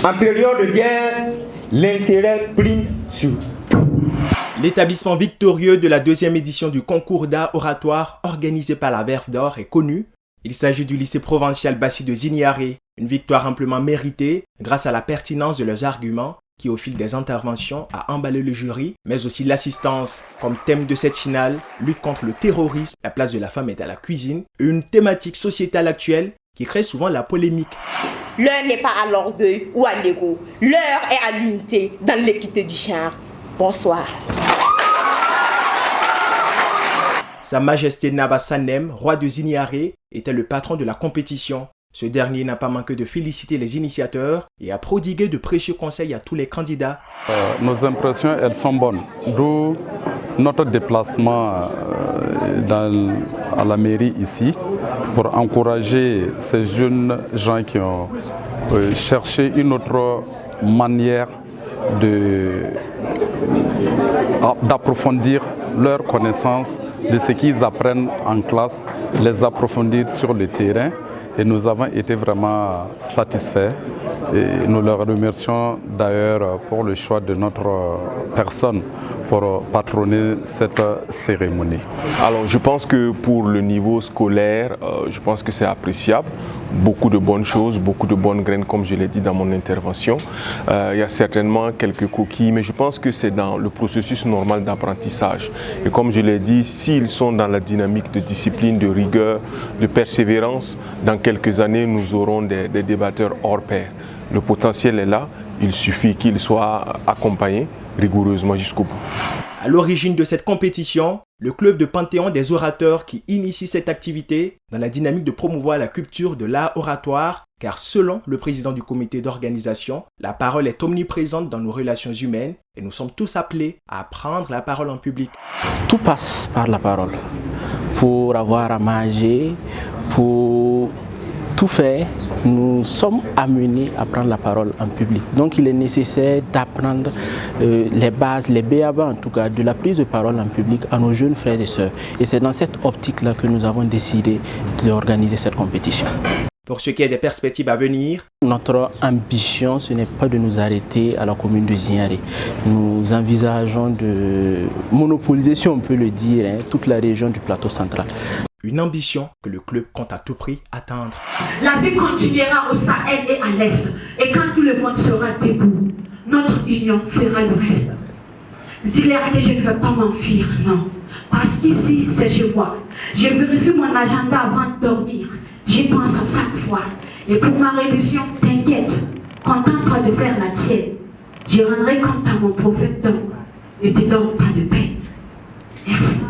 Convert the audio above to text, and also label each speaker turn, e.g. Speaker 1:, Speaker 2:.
Speaker 1: En période de guerre, l'intérêt prime sur tout.
Speaker 2: L'établissement victorieux de la deuxième édition du concours d'art oratoire organisé par la Verve d'Or est connu. Il s'agit du lycée provincial Bassi de Ziniaré, une victoire amplement méritée grâce à la pertinence de leurs arguments qui, au fil des interventions, a emballé le jury, mais aussi l'assistance. Comme thème de cette finale, lutte contre le terrorisme, la place de la femme est à la cuisine, une thématique sociétale actuelle qui crée souvent la polémique.
Speaker 3: L'heure n'est pas à l'orgueil ou à l'ego, l'heure est à l'unité dans l'équité du genre. Bonsoir.
Speaker 2: Sa Majesté Naba Sanem, roi de Ziniaré, était le patron de la compétition. Ce dernier n'a pas manqué de féliciter les initiateurs et a prodigué de précieux conseils à tous les candidats.
Speaker 4: Nos impressions, elles sont bonnes. D'où notre déplacement à la mairie ici pour encourager ces jeunes gens qui ont cherché une autre manière d'approfondir leurs connaissances de ce qu'ils apprennent en classe, les approfondir sur le terrain. Et nous avons été vraiment satisfaits. Et nous leur remercions d'ailleurs pour le choix de notre personne pour patronner cette cérémonie.
Speaker 5: Alors je pense que pour le niveau scolaire, je pense que c'est appréciable. Beaucoup de bonnes choses, beaucoup de bonnes graines comme je l'ai dit dans mon intervention. Il y a certainement quelques coquilles, mais je pense que c'est dans le processus normal d'apprentissage. Et comme je l'ai dit, s'ils sont dans la dynamique de discipline, de rigueur, de persévérance, dans quelques années, nous aurons des débatteurs hors pair. Le potentiel est là, il suffit qu'ils soient accompagnés rigoureusement jusqu'au bout.
Speaker 2: À l'origine de cette compétition, le club de Panthéon des orateurs qui initie cette activité dans la dynamique de promouvoir la culture de l'art oratoire, car selon le président du comité d'organisation, la parole est omniprésente dans nos relations humaines et nous sommes tous appelés à prendre la parole en public.
Speaker 6: Tout passe par la parole. Pour avoir à manger, pour tout faire, nous sommes amenés à prendre la parole en public. Donc il est nécessaire d'apprendre les bases, les b.a.-ba en tout cas, de la prise de parole en public à nos jeunes frères et sœurs. Et c'est dans cette optique-là que nous avons décidé d'organiser cette compétition.
Speaker 2: Pour ce qui est des perspectives à venir,
Speaker 6: notre ambition, ce n'est pas de nous arrêter à la commune de Ziniaré. Nous envisageons de monopoliser, si on peut le dire, toute la région du plateau central.
Speaker 2: Une ambition que le club compte à tout prix atteindre.
Speaker 7: La vie continuera au Sahel et à l'Est. Et quand tout le monde sera debout, notre union fera le reste. Dis-leur que je ne veux pas m'enfuir, non. Parce qu'ici, c'est chez moi. Je vérifie mon agenda avant de dormir. J'y pense à chaque fois. Et pour ma religion, t'inquiète. Contente-toi de faire la tienne. Je rendrai compte à mon prophète d'homme. Ne te donne pas de paix. Merci.